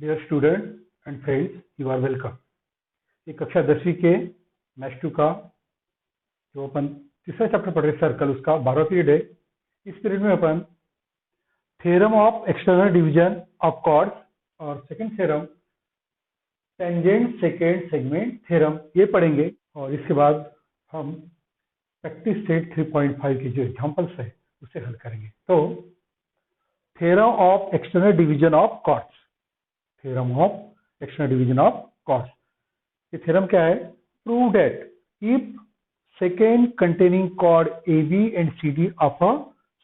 Dear student and friends, you are welcome. ये कक्षा 10वीं के मैथ्स 2 का जो अपन तीसरा चैप्टर पढ़ रहे सर्कल, उसका 12वां पीरियड है। इस पीरियड में अपन theorem of external division of chords और second theorem tangent secant segment theorem ये पढ़ेंगे, और इसके बाद हम प्रैक्टिस सेट 3.5 के जो एग्जाम्पल्स है उसे हल करेंगे। तो theorem of external division of chords, theorem of external division of chords. ये थ्योरम क्या है? Prove that if secant containing chord AB and CD of a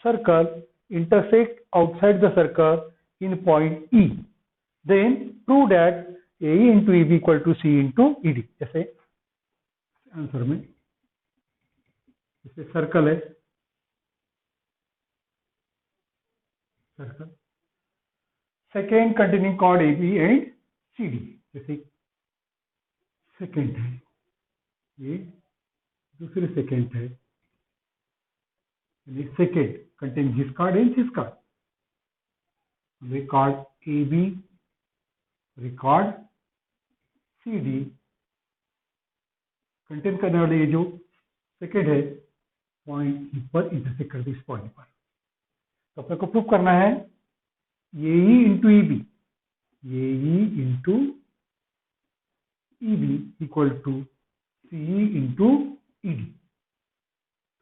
circle intersect outside the circle in point E, then prove that AE into EB equal to C into ED। जैसे answer में जैसे circle है, circle secant containing chord AB and CD, जैसे secant है, ये दूसरी secant है, secant contain जिस कार्ड एंड जिस कार्ड, रिकॉर्ड AB रिकॉर्ड CD कंटेन करने वाले ये जो सेकेंड है पॉइंट पर इंटरसेक्ट कर दी इस पॉइंट पर। तो अपने को प्रूव करना है AE into EB, AE into EB equal to CE into ED।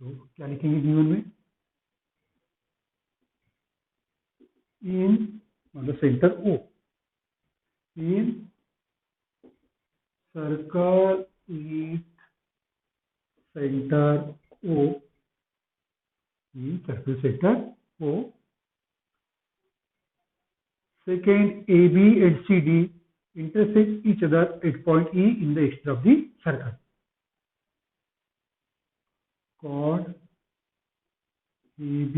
तो क्या लिखेंगे जीवन में? इन मतलब centre O, in circle with centre O, in circle centre O, second AB and CD intersect each other at point E in the center of the circle. Chord AB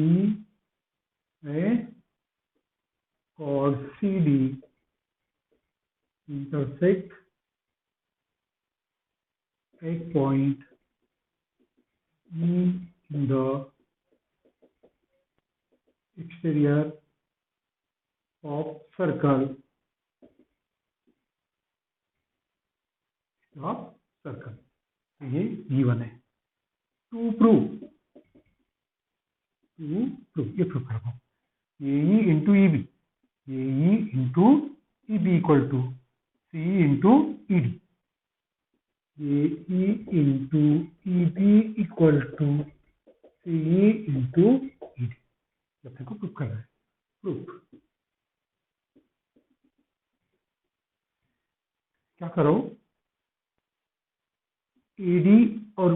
and chord CD intersect at point E in the exterior of circle ये given है। To prove ये prove करना AE into EB, AE into EB equal to CE into ED, AE into EB equal to CE into ED। अपने को prove करना है। Proof क्या करो, AD और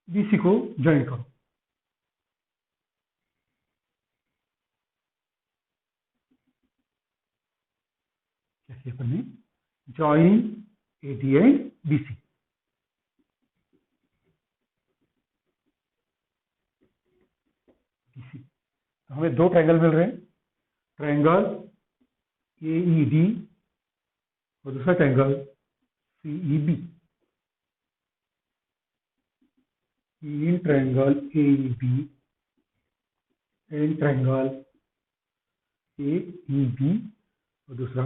BC को ज्वाइन करो। कैसे अपन ने ज्वाइन AD एंड BC। तो हमें दो ट्रायंगल मिल रहे हैं, ट्रायंगल AED और दूसरा triangle CEB। In triangle AEB and triangle AEB और दूसरा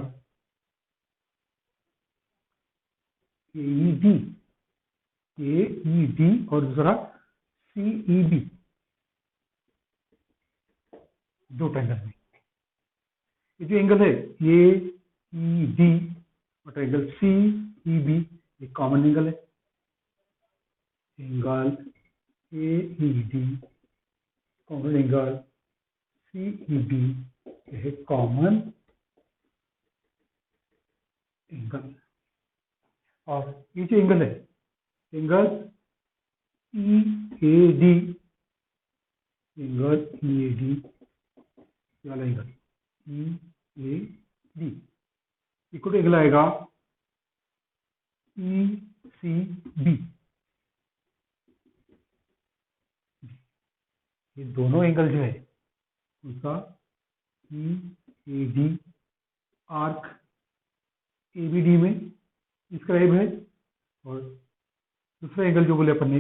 AED और दूसरा CEB, दो ट्रायंगल में ये जो एंगल है AED और ट्रायंगल CEB एक कॉमन एंगल है। Angle AED common angle CEB है कॉमन एंगल। और ये जो एंगल है एंगल EAD, एंगल EAD वाला एंगल EAD इक्वल एंगल आएगा ECB। ये दोनों एंगल जो है उनका EAD आर्क ABD में इंस्क्राइब है, और दूसरा एंगल जो बोले अपन ने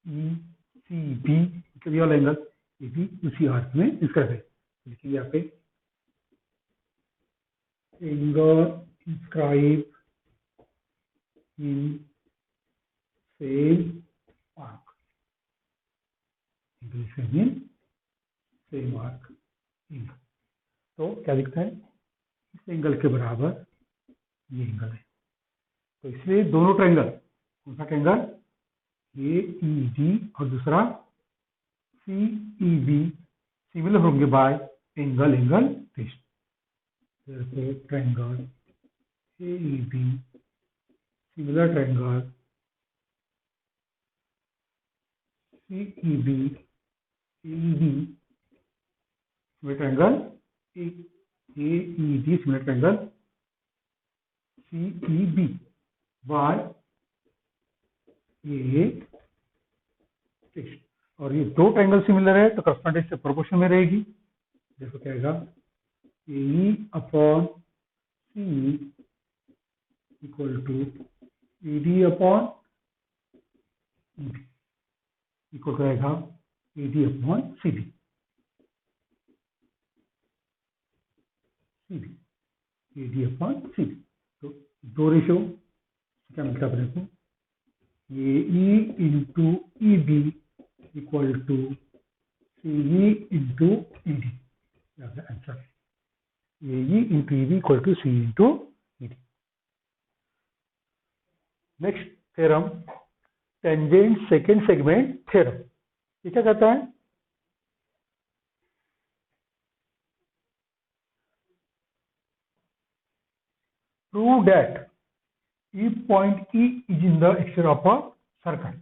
ECB मतलब ये वाला एंगल ये भी उसी आर्क में इंस्क्राइब है। लिखिए यहाँ पे angle inscribe in same arc, angle inscribe in same arc angle. तो क्या दिखता है, इस एंगल के बराबर ये एंगल है। तो इसलिए दोनों ट्रायंगल, कौन सा ट्रायंगल, ए ई बी और दूसरा सी ई बी, सिमिलर होंगे by angle angle test. Triangle A E B, similar triangle C E B, similar triangle A E B, similar triangle C E B by A test. और ये दो triangle similar है तो correspondence से proportion में रहेगी। देखो क्या आएगा, A upon C equal to A D upon E B, equal रहेगा A D upon C B, A D upon C B. तो दो रेशियो क्या मिलता है अपने को, A E into E B equal to C E into E D, answer A E into E B equal to C into E D. Next theorem, tangent secant segment theorem. ये क्या कहता है, prove that E point E is in the exterior of a circle.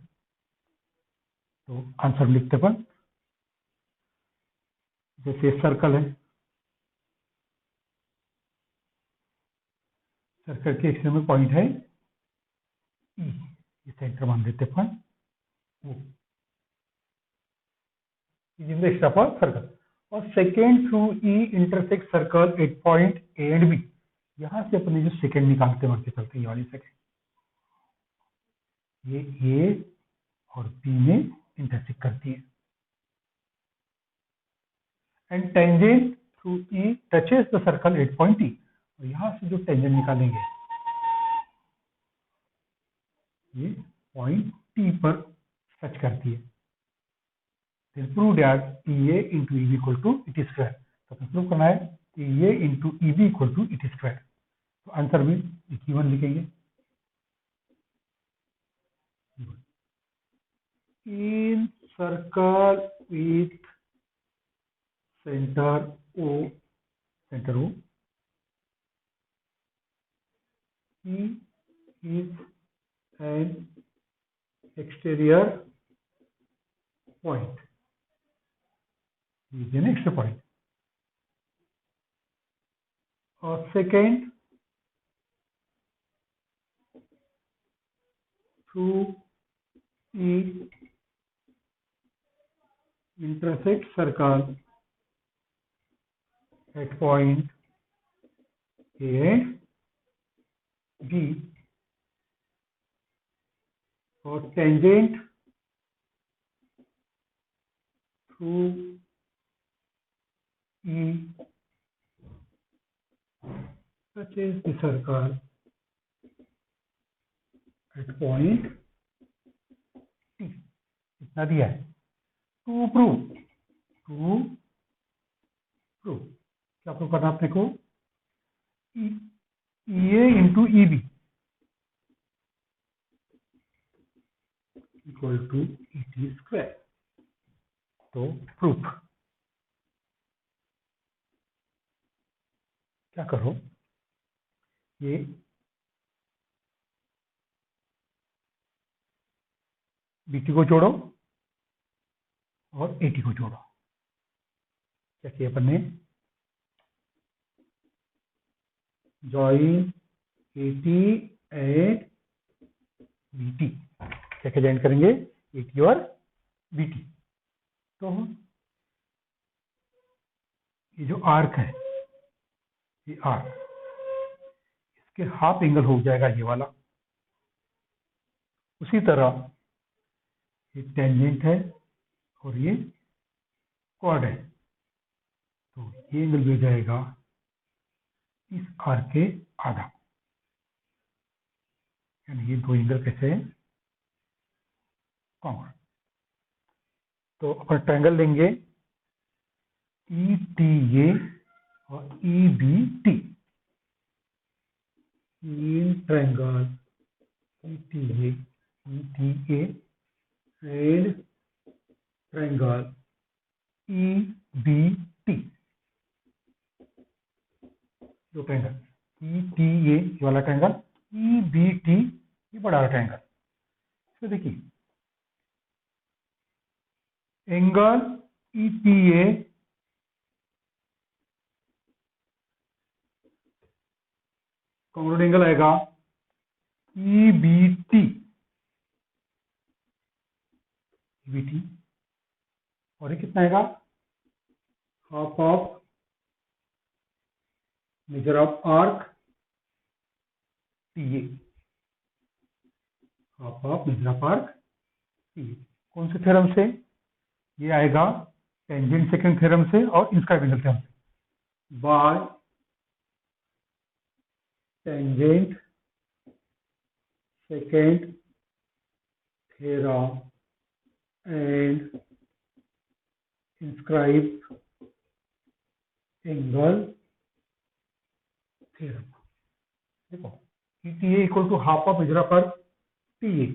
तो answer लिखते पर, जैसे circle है, circle के एक्सटीरियर में पॉइंट है ई, ये सेंटर मान देते पर is in the exterior of a circle. और secant through E intersect circle at point A and B. यहां से अपने जो सेकेंड निकालते बढ़ते चलते, ये वाली सेकेंड ये ए और बी में इंटरसेक्ट करती है। And tangent through E touches the circle at point T. और यहां से जो टेंजेंट निकालेंगे ये पॉइंट टी पर टच करती है। Then prove that EA into EB equal to it square। तो हमें प्रूव करना है EA into EB equal to it square। तो आंसर में इक्विवन लिखेंगे, in circle with center O, E is an exterior point, is the next point। और second, through E intersect circle at point A and B, और tangent through E touches the circle at point T। इतना दिया है। To prove, क्या prove करना अपने को, A into E B equal to E T square. तो proof क्या करो, ये बीटी को जोड़ो और एटी को जोड़ो। क्या किया अपन ने, जॉइन एटी एंड बीटी। क्या क्या ज्वाइन करेंगे, एटी और बीटी। तो ये जो आर्क है, ये आर्क, इसके हाफ एंगल हो जाएगा ये वाला। उसी तरह ये टेंजेंट है और ये कॉर्ड है, तो ये एंगल भी हो जाएगा इस आर्क के आधा, यानी ये दो एंगल कैसे हैं, कॉन्ग्रुएंट। तो अपन ट्रायंगल लेंगे ETA और EBT, in triangle ETA and triangle EBT। दो ट्रायंगल ETA ये वाला ट्रायंगल, EBT ये बड़ा वाला ट्रायंगल। तो देखिए एंगल ETA कॉन्ग्रुएंट एंगल आएगा EBT और ये कितना आएगा, half of measure of arc TA, half of measure of arc TA। कौन से थ्योरम से, ये आएगा टेंजेंट सेकंड थ्योरम से और इंस्क्राइब एंगल थ्योरम से, by tangent secant theorem and inscribe angle theorem. देखो ETA equal to half of measure of arc TA,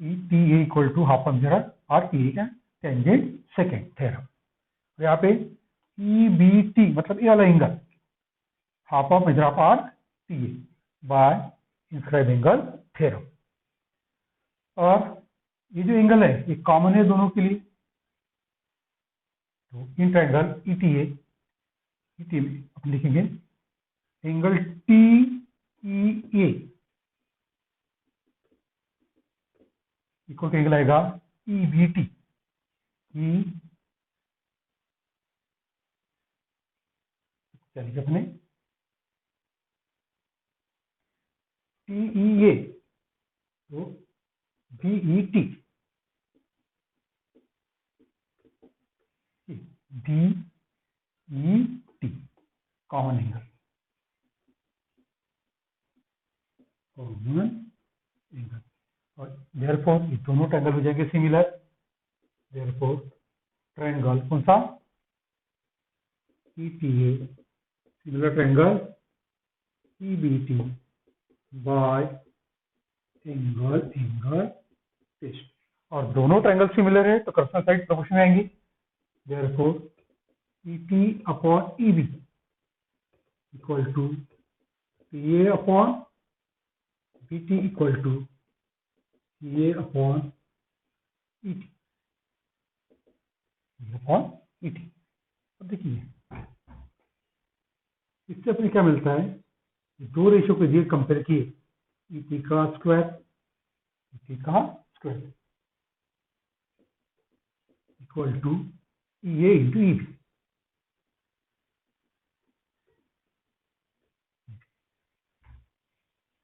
ETA equal to half of measure of arc TA का tangent secant theorem. यहाँ पे EBT मतलब ये वाला angle half of measure of arc TA by inscribe angle theorem. और ये जो angle है ये कॉमन है दोनों के लिए, तो इन ट्रायंगल ETA में अपन लिखेंगे angle TEA equal to angle आएगा EBT, क्या लिखे अपने TEA तो BET, BET कॉमन एंगल, और देयरफॉर ये दोनों ट्रायंगल हो जाएंगे सिमिलर। देयरफॉर ट्रायंगल कौन सा, ETA similar triangle EBT by angle test. और दोनों ट्रायंगल सिमिलर है तो कर्सनल साइड प्रोपोर्शन में आएंगी। Therefore ET upon EB equal to PA upon BT equal to PA upon ET upon ET। अब देखिए इससे अपने क्या मिलता है, दो रेशियो के दिए कंपेयर किए, ET का square equal to EA into EB।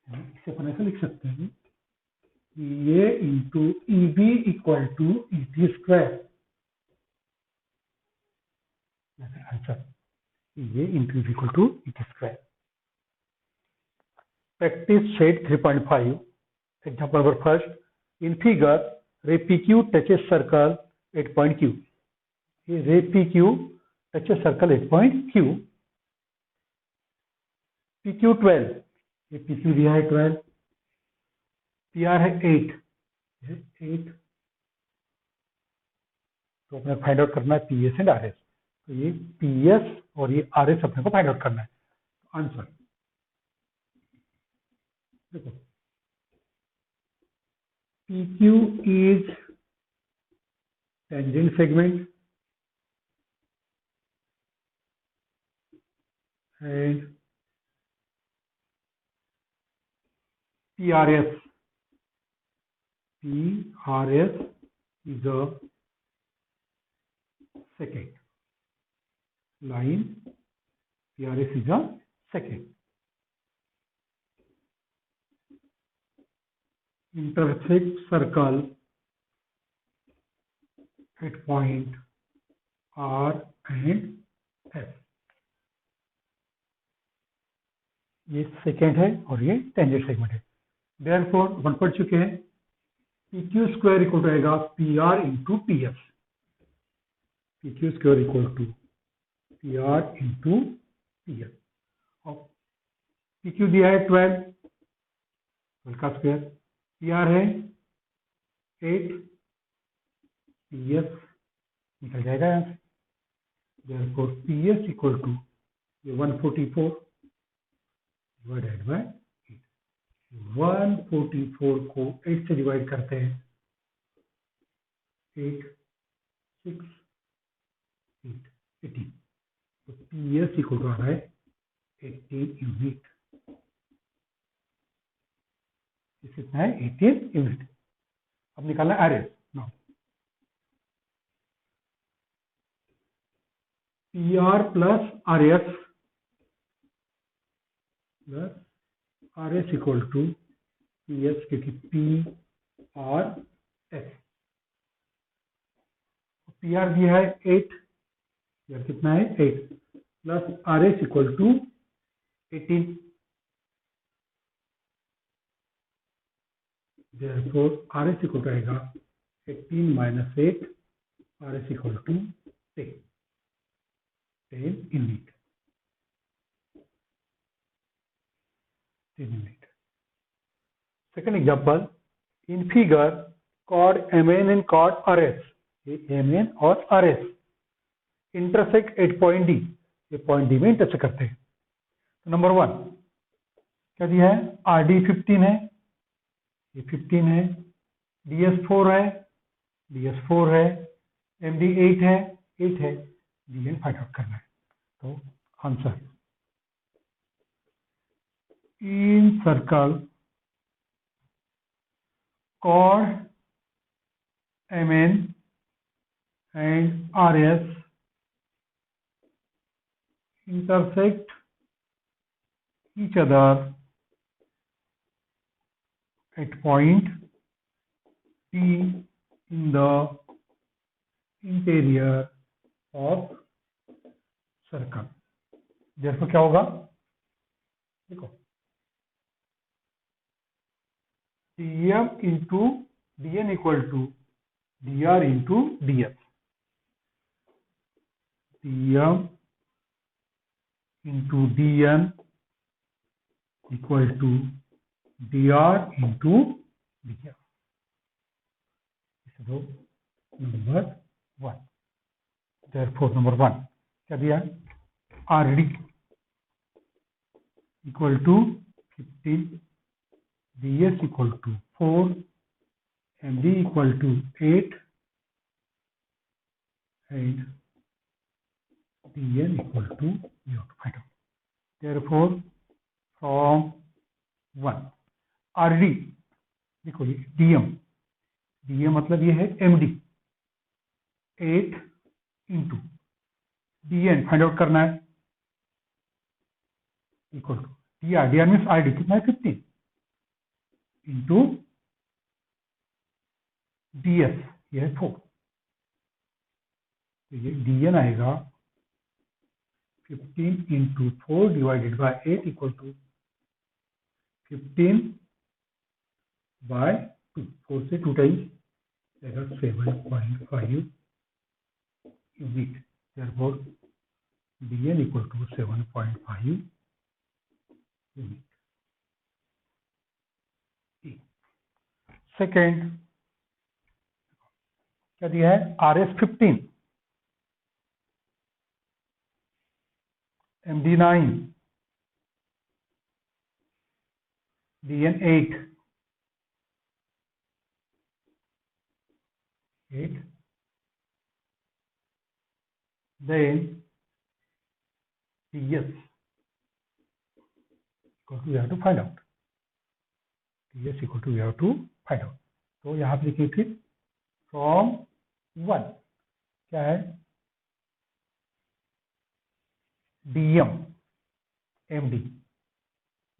इसे अपन ऐसा लिख सकते हैं EA into EB equal to ET square. Answer EA into EB equal to ET square. Practice shade 3.5. Example number first. In figure, ray PQ touches circle at point Q. Ray PQ touches circle at point Q. PQ 12. ये PQ दिया है 12. PR है 8. तो अपने find out करना है PS and RS. तो ये PS और ये RS अपने को फाइंड आउट करना है. आंसर देखो PQ is tangent segment and PRS is a second line. PRS is a second. Intersect circle at point R and S. ये सेकेंड है और ये टेंजेंट सेगमेंट है। देयरफॉर अपन पढ़ चुके हैं P Q square equal to आएगा P R into P F. P Q square equal to P R into P F. और पी क्यू दिया है 12 का स्क्वायर, पी आर है 8, पी एफ निकल जाएगा यहाँ से। Therefore P F equal to 144 divided by 144 को 8 से डिवाइड करते हैं, 8 6 8 18, तो पी एस इक्वल टू आ रहा है 18 यूनिट। कितना है 18 यूनिट। अब निकालना R S. Now P R plus R S equal to P S, क्योंकि P R S. P R दिया है 8, यार कितना है 8, plus R S equal to 18। Therefore R S equal to आएगा 18 minus 8, R S equal to 10 unit. 10 unit. Second example, in figure chord M N and chord R S, M N और R S intersect eight point D, ये point D में intersect करते हैं। तो number 1 क्या दिया है, आर डी 15 है, ये 15 है, डी एस 4 है, डी एस 4 है, एम डी 8 है, 8 है, डी एन फाइंड आउट करना है। तो answer, in circle chord MN and RS intersect each other at point P in the interior of circle। जैसे क्या होगा, देखो dm into dn equal to dr into df, dm into dn equal to dr into df। So number 1, therefore number 1 क्या दिया, rd equal to 15, ds equal to 4, md equal to 8 and dn equal to 0 to find out। Therefore from 1 rd, देखो ये dm, dm मतलब ये है md, 8 into dn find out करना है, equal to dr, dr means rd कितना है 15 into ds ये है 4, तो ये dn आएगा 15 into 4 divided by 8 equal to 15 by 2, 4 से 2 times 7.5 unit. therefore dn equal to 7.5 unit. Second क्या दिया है, R S 15, M D 9, D N 8, then ds equal to we have to find out, ds equal to we have to find out। तो यहाँ पे लिखिए फिर from 1 क्या है, dm md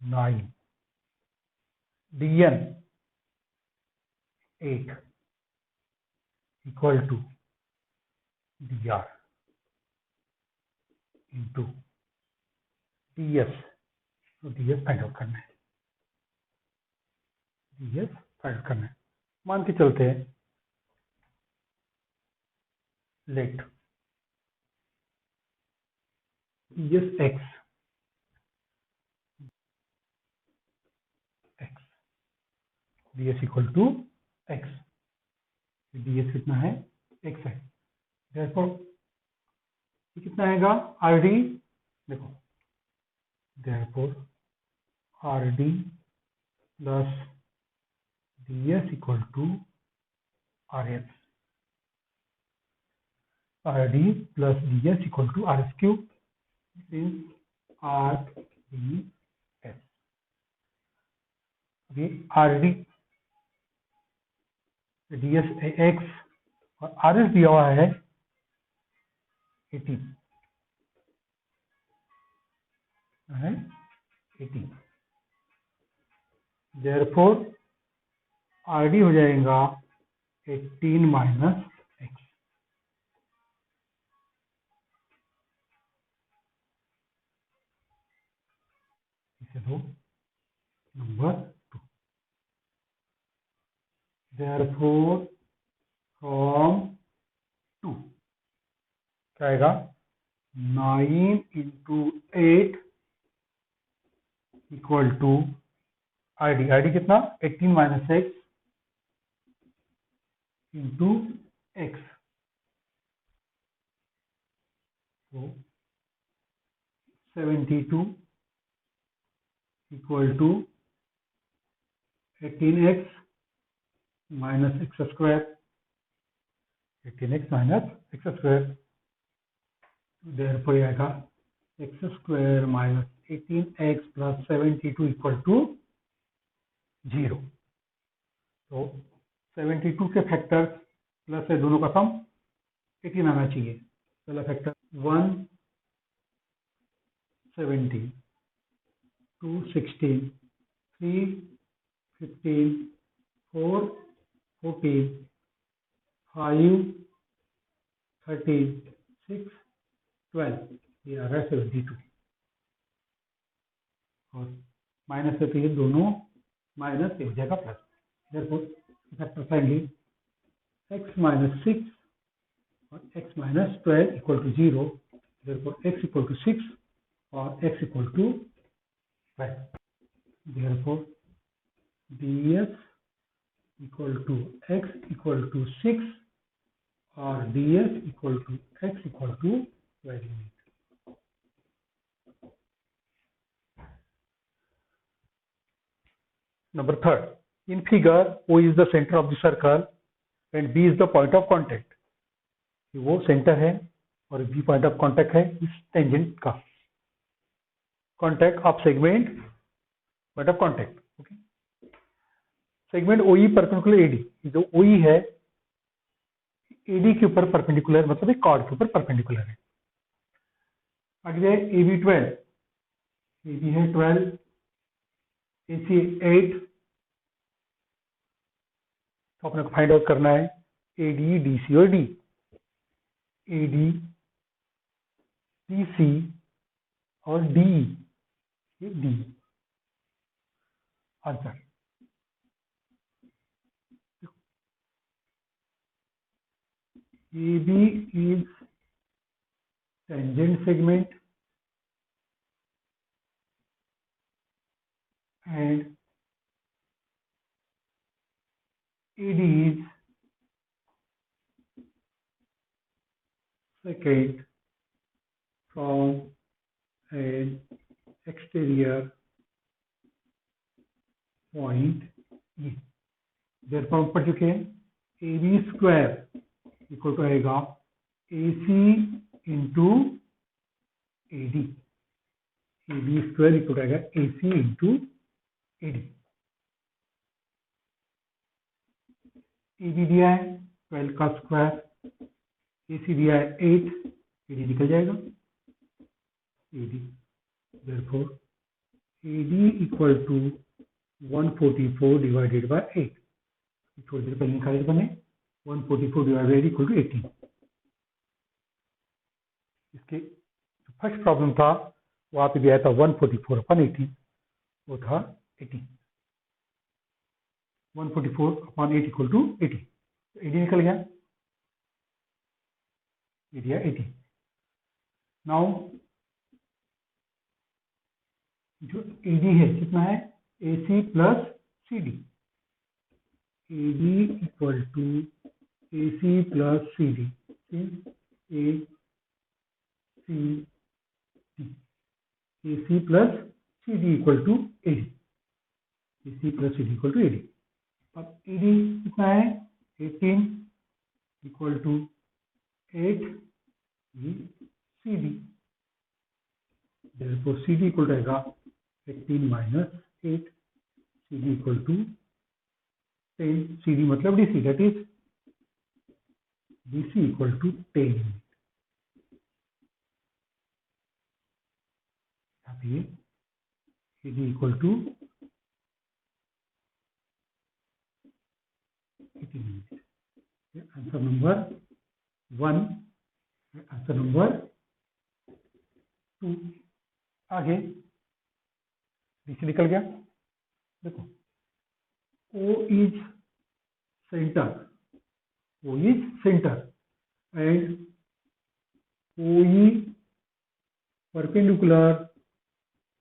9, dn 8 equal to dr into ds तो ds find out करना है, ds फाइंड आउट करना है। मान के चलते हैं let ds x ds equal to x, ds कितना है x है, therefore ये कितना आएगा rd, देखो therefore rd plus ds equal to rs, rd plus ds equal to rs cube means rds। अभी rd ds x और rs दिया हुआ है 18 है 18, therefore rd हो जाएगा 18 माइनस x। इसे दो नंबर 2, therefore from 2 क्या आएगा 9 into 8 इक्वल टू rd कितना 18 माइनस x इंटू x, तो 72 equal to 18x minus x square, 18x minus x square, therefore आएगा x square minus 18x plus 72 equal to 0। तो 72 के factor plus है दोनों का सम 18 आना चाहिए, पहला फैक्टर 117 2 16 3 15 4 14 5 13 6 12, ये आ रहा है 72 और माइनस है तो ये दोनों माइनस हो जाएगा plus, therefore factor finally x minus 6 और x minus 12 equal to 0, therefore x equal to 6 और x equal to 12, therefore ds equal to x equal to 6 और ds equal to x equal to 12। Number 3, in figure O is the center of the circle and B is the point of contact। वो centre है और B point of contact है इस tangent का, contact of segment point of contact. Okay, segment OE perpendicular AD, जो OE है AD के ऊपर परपेंडिकुलर, मतलब एक कॉर्ड के ऊपर परपेंडिकुलर है। आगे AB12, AB है 12, AC 8, तो अपने को फाइंड आउट करना है AD DC और D, AD DC और DE, ये D answer. AB is tangent segment and AD is second from an exterior point E। therefore पढ़ चुके हैं AB स्क्वायर इक्वल टू आएगा AC into AD, AB square equal to आएगा AC into AD। AB दिया है 12 का square, AC दिया है 8, AD निकल जाएगा AD, therefore AD equal to 144 divided by 8, थोड़ी देर पहले निकाले बने 144 डिवाइडेड इक्वल टू 18। इसके फर्स्ट प्रॉब्लम था वहां पे दिया था 144/18, वो था 80। 144/8 इक्वल टू 80। तो 80 निकल गया, ये दिया 80। नाउ जो AD है कितना है, AC plus CD। AD equal to AC plus CD, AC plus CD equal to AD, AC plus CD equal to AD। अब AD कितना है, 18 equal to 8 CD, therefore CD equal रहेगा 18 minus 8, CD equal to 10। CD मतलब DC, that is DC equal to 10 unit. ये CD equal to 18 unit. Answer number 1, answer number 2। आगे DC निकल गया। देखो O is center, O is center and OE perpendicular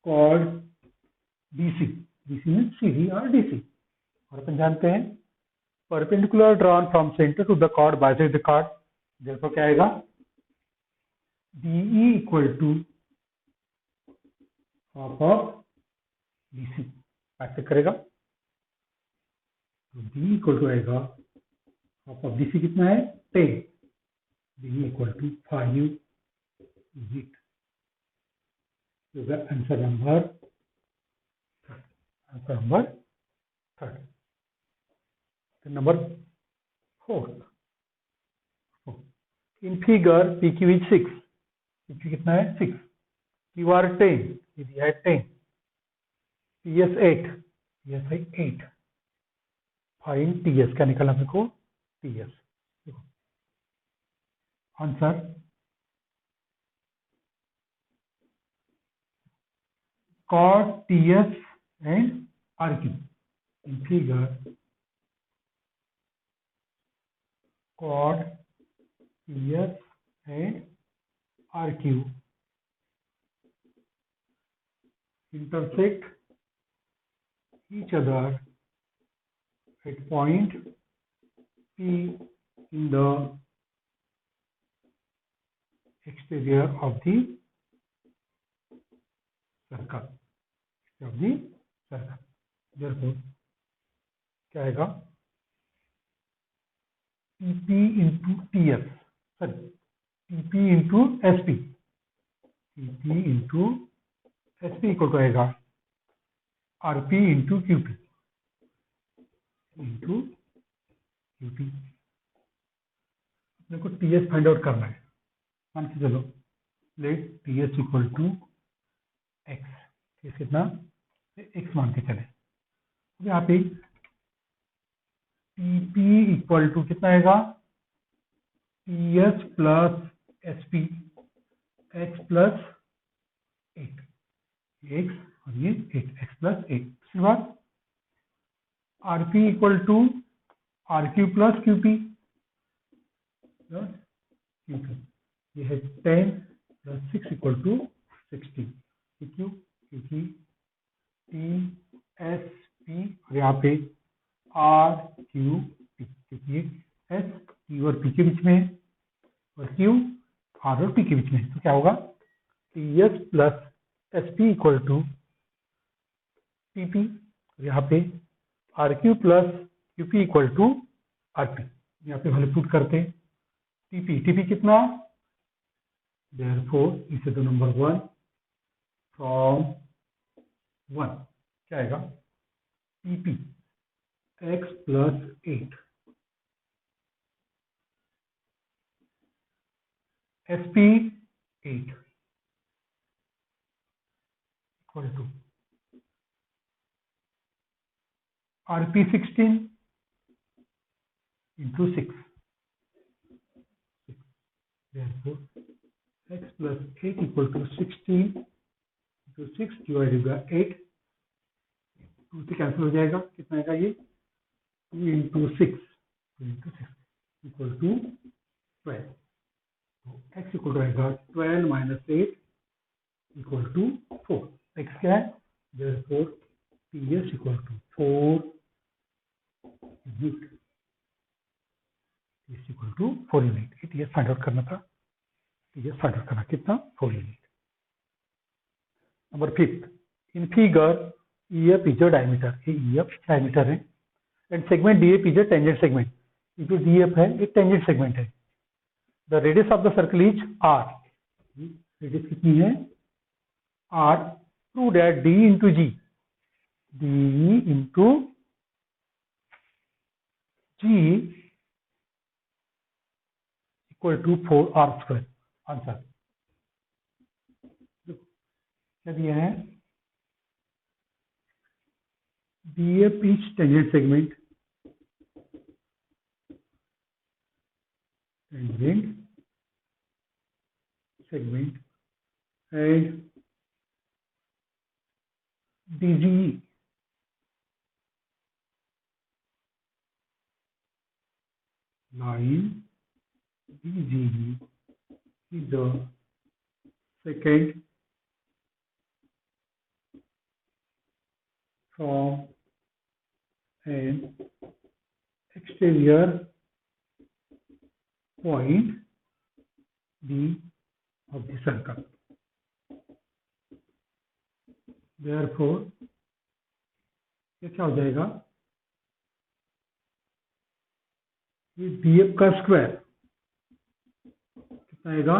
chord DC, DC means CD or DC। और अपन जानते हैं perpendicular drawn from center to the chord bisect the chord, therefore क्या आएगा, DE equal to half of DC। ऐसे करेगा तो D equal to आएगा half of DC, कितना है 10, D equal to 5 unit. Answer number 3। Number 4, in figure PQ is 6, PQ कितना है 6, QR 10, ये दिया है 10, PS 8, PS है 8। फाइंड TS, क्या निकालना मेरे को, TS। Answer chord TS and RQ। in figure chord TS and RQ intersect each other at point P in the exterior of the circle, therefore क्या आएगा, TP into TS, sorry, TP into SP, TP into SP equal to आएगा RP into QP into QP। अपने को TS find out करना है। मान के चलो let TS equal to X, कितना X मान के चले। यहाँ पे TP इक्वल टू कितना आएगा, TS plus SP, X plus 8, X और ये 8, X प्लस 8। उसके बाद RP equal to RQ plus QP, ये है 10 plus 6 equal to 16, PQ QP TSP, और यहाँ पे RQP, क्योंकि S Q और P के बीच में है और Q R और P के बीच में है। तो क्या होगा, TS plus SP equal to TP, यहाँ पे RQ plus QP equal to RP। यहाँ पे वैल्यू पुट करते हैं, TP कितना, therefore इसे तो नंबर 1 फ्रॉम 1 क्या आएगा, TP X plus 8 SP 8 equal to RP 16 into 6, therefore X plus 8 equal to 16 into 6 divided by 8, 2 से कैंसिल हो जाएगा, कितना आएगा ये 2 इंटू 6 इक्वल टू 12। तो x इक्वल टू आएगा 12 माइनस 8 इक्वल टू 4। x क्या है, therefore TS equal to 4 unit, TS equal to 4 unit. TS find out करना था, TS फाइंड आउट करना कितना, 4 unit. Number 5, in figure EF is a diameter, ये EF diameter है and segment DF is a tangent segment. ये जो DF है एक टेंजेंट सेगमेंट है। The radius of the circle is R, radius कितनी है R, prove that D into G, D into G equal to 4R square. Answer क्या दिया है, DF is tangent segment, and DGE line, DGE is the second from an exterior point D of the circle. Therefore, ये क्या हो जाएगा, ये DF का square कितना आएगा,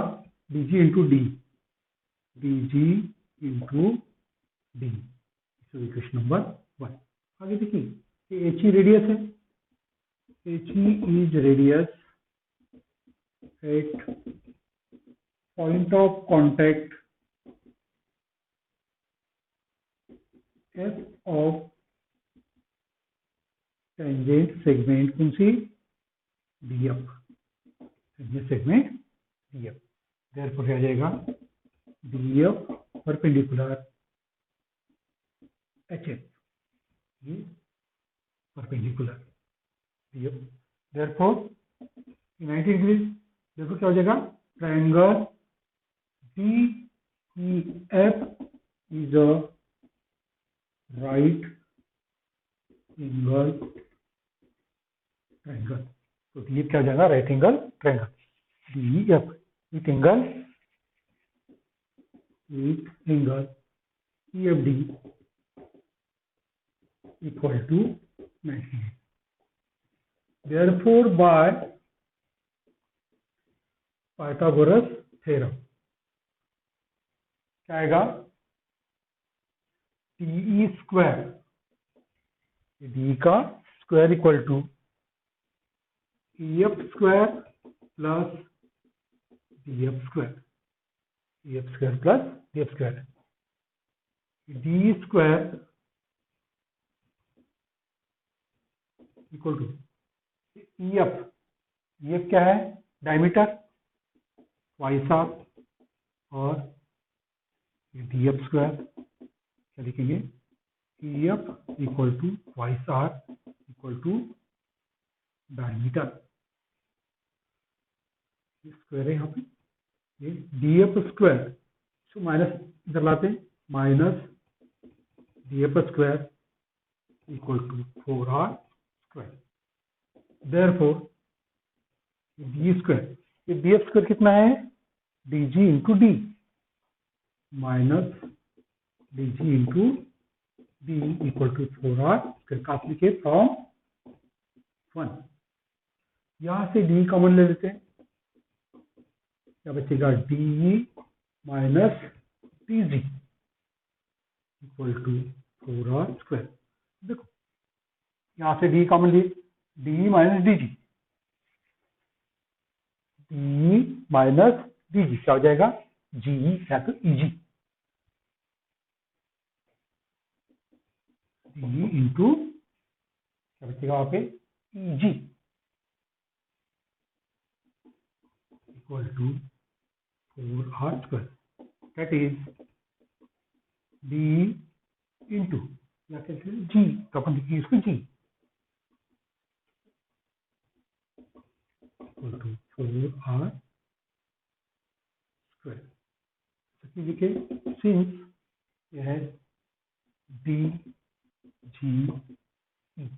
DG into D, DG into D, equation number 1। आगे देखिए, ये HE रेडियस है, HE is radius at point of contact F of tangent segment कौन सी, DF, tangent segment DF। Therefore क्या आ जाएगा, DF परपेंडिकुलर HF, ये परपेंडिकुलर DF। देयरफॉर 90 डिग्री, देखो क्या हो जाएगा, triangle DEF is a right angle triangle. तो DEF क्या हो जाएगा, right angle triangle. DEF with angle EFD equal to 90। Therefore, by Pythagoras theorem क्या आएगा, DE स्क्वायर, DE का square equal to EF square plus DF square, EF square plus DF square, DE square equal to EF क्या है, diameter वाइसा, और DF square क्या लिखेंगे, EF equal to twice R equal to diameter, square है यहाँ पे, ये DF स्क्वायर, इसको माइनस इधर लाते हैं, माइनस DF स्क्वायर equal to 4R square. Therefore D square, ये DF स्क्वायर कितना है, DG into D minus DG into D equal to 4R square. काट लिखे फ्रॉम 1, यहां से D कॉमन ले लेते हैं, क्या बचेगा, DE minus DG equal to 4R square. देखो यहां से D कॉमन लिए, DE minus DG, DE minus DG क्या हो जाएगा, GE या तो EG, DE इंटू क्या बचेगा वहां पे, EG equal to 4R square. That is DE into या कैसे जी, तो अपन लिखिए इसको G equal to 4r square. लिखे सिंस यह है डी जी ई,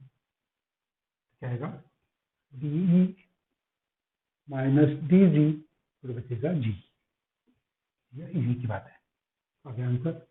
क्या आएगा डीई माइनस डी जी, तो बचेगा जी। ये इजी की बात है। आगे आंसर